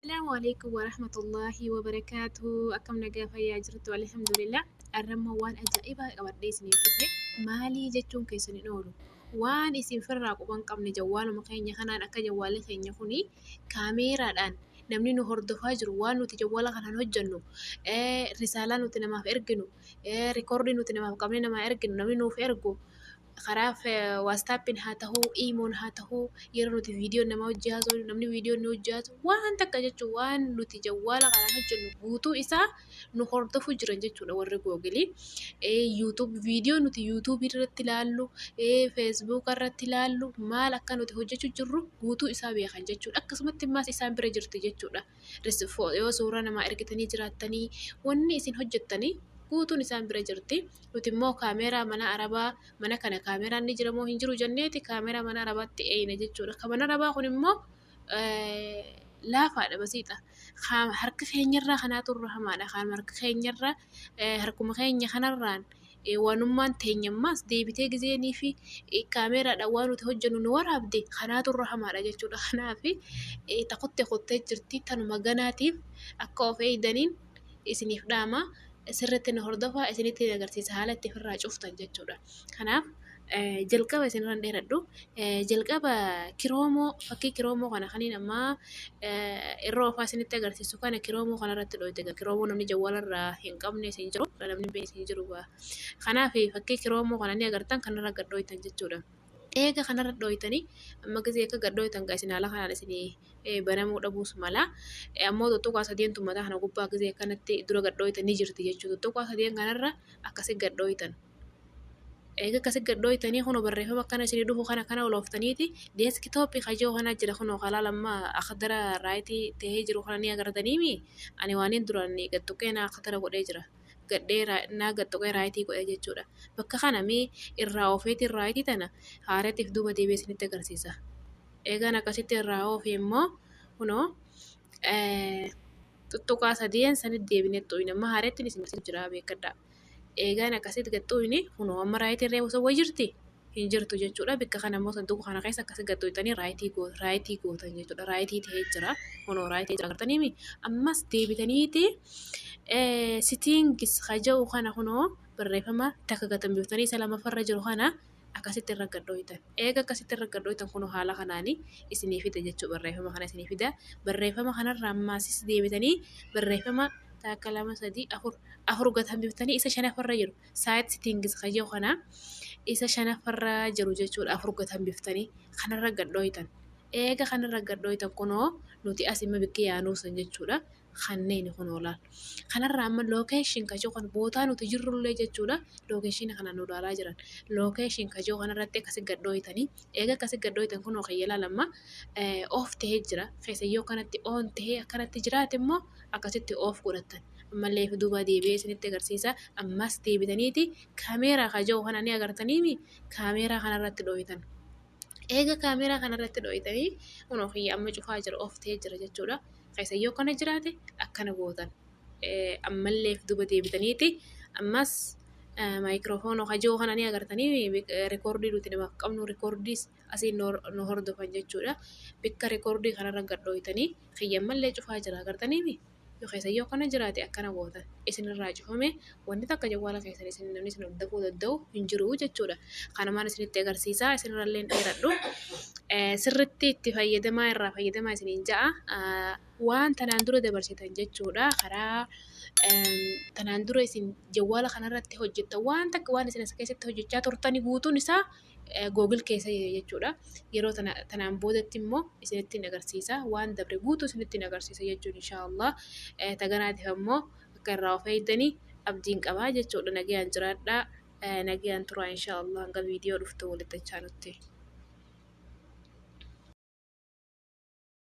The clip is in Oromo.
السلام عليكم ورحمة الله وبركاته. أكم نجا فيا جرت والحمد لله. الرمى وان أجائبة أوديس نيفته مالي جتون كيسن نورو وان اسم فرق وان قبل جوال مخين يخنا أكا جوال خين يخوني كاميرا الآن نمني نهر دفاجر وان نتجوال خنا نهجنو رسالة نتنما في إرجنو ريكوردي نتنما في قبلنا ما إرجنو نمني نو في إرجو خراف واتسابين هاته إيمون هاته yeroo nuti viidiyoo nama hojjatu namni viidiyoo nu hojjatu waan takka jechuun waan nuti jawwaala kana hojjennu guutuu isaa nu hordofuu jiran jechuudha warri googilii. YouTube viidiyoo nuti YouTube irratti ilaallu Facebook irratti ilaallu maal akka nuti hojjechuu jirru guutuu isaa beekan jechuudha. Akkasumatti immaas isaan bira jirti jechuudha. Yoo suuraa namaa ergitanii jiraattanii wanni isin hojjettanii guutuun isaan bira jirti. Nuti immoo kaameeraa mana arabaa mana kana kaameraan ni jira moo hin jiru jenneeti kaameraa mana arabaatti eeyina jechuudha. Kan mana arabaa kun immoo laafaadha basiidha. Harka keenyarraa kanaatu irra hamaadha. Kan harka keenyarraa harkuma keenya kanarraan waanummaan teenyammaas deebitee gizeenii fi kaameraadhaan waan nuti hojjennu nu waraabde kanaatu irra hamaadha jechuudha. Kanaaf takottee jirti tanuma ganaatiif akka of eeydaniin isiniif dhaama. Sirriitti na hordofaa isinitti agarsiisa haala itti ofirraa cuftan jechuudha. Kanaaf jalqaba isinirraan dheeradhu jalqaba kiroomoo fakkii kiroomoo kana kaniin ammaa irra ofaa isinitti agarsiisu kana kiroomoo kanarratti dhoyte kiroomoo namni jawwaalarraa hin qabne isin jiru namni beeku isin jiru. Kanaaf fakkii kiroomoo kana ni agartan kanarra gad dhoytan jechuudha. Eega kanarra dhoytanii amma gisee akka gad dhoytan isin haala kanaan isinii banamuu dhabuus mala ammoo tuttuqaa sadeentu mataa kana gubbaa gisee kanatti dura gad dhoytan ni jirti jechuudha. Tuttuqaa sadeen kanarra akkasi gad dhoytan. Eega akkasi gad dhoytanii kunoo barreeffama akkana isinii dhufu kana olooftaniiti deeskitooppii kajoo kana jira kunoo kalaalamma akhdara raayitii ta'ee jiru kana ni agartaniimi ani waaniin duraan gad tuqee naa akhdara godhee jira. Naa gad tuqee raayitii godhee jechuudha. Bakka kana irraa oofeetiin raayitii tana haareetiif duuba deebi'ee isinitti agarsiisa. Eegaan akkasitti irraa oofee immoo kunoo tuttuqaa sadeen sanitti deebinee xooyina amma haareettiin isin agarsiisu jira beekadhaa. Eegaan akkasitti gad xooyine kunoo amma raayitii irree osoo jirti hin jirtu jechuudha. Bakka kana immoo sanduuqa kana keessa akkasitti gad xooyitanii raayitii gootan jechuudha. Raayitii ta'ee jira kunoo raayitii jira agartaniimi ammas deebitaniiti. Sitiingis haja'u kana kunoo barreeffama takka gatan biftanii isa lamaffarra jiru kana akkasitti irra gad dhoytan. Eega akkasitti irra gad dhoytan kunoo haala kanaanii isinii fida jechuudha. Barreeffama kana isinii fida. Barreeffama kanarraa ammaasis deebitanii barreeffama takka lama sadii afur gatan biftanii isa shanaffarra jiru. Saayit sitiingis haja'u kana isa shanaffarra jiru jechuudha. Afur gatan biftanii kanarra gad dhoytan. Eega kanarra gad dhoytan kunoo nuti as imma bikkee yaanuusan jechuudha. Kanneen kunoo laal. Kanarraa amma lookeeshin kajoo kan bootaa nuti jirrullee jechuudha. Lookeeshin kana nu ilaalaa jiran. Lookeeshin kajoo kanarratti akkasi gad dhoytanii eega akkasi gad dhoytan kunoo kiyya lamma oof ta'ee jira. Keessayyoo kanatti oon ta'ee akkanatti jiraate immoo akkasitti oof godhattan. Ammallee duuba deebi'ee isinitti agarsiisa. Ammas deebitaniiti kaameeraa kajoo kana ni agartaniimi kaameeraa kanarratti dhoytan. Eega kaameeraa kanarratti dhoytanii kunoo kiyya amma cufaa jira oof ta'ee jira jechuudha. Keessayyoo kana jiraate akkana gootan. Ammallee duuba deebitaniiti ammas maayikiroofoonoo hajoo kana ni agartanii rikoordii nuti namaaf qabnu rikoordiis asiin nu hordofan jechuudha. Bakka rikoordii kanarra gad dhoytanii kiyya ammallee cufaa jira agartaniimi. Yoo keessayyoo kana jiraate akkana gootan isinirraa cufame wanti takka jawwaala keessan isin namni isin hordofuu danda'u hin jiru jechuudha. Kanumaan isinitti agarsiisaa isinirrallee dheeradhu. Sirriitti itti fayyadamaa isiniin ja'a. Waan tanaan dura dabarsitan jechuudha. Karaa tanaan dura isin jawwaala kanarratti hojjettan waan takka waan isin as keessatti hojjechaa turtanii guutuun isaa Google keessa jechuudha. Yeroo tanaan boodatti immoo isinitti agarsiisa. Waan dabre guutuu isinitti agarsiisa jechuudha inshaallah. Taganaatiif ammoo akka irraa of eegdanii abdiin qabaa jechuudha. Nagayaan jiraadhaa. Nagayaan turaa inshaallah hanga viidiyoo dhuftu walitti chaanutti.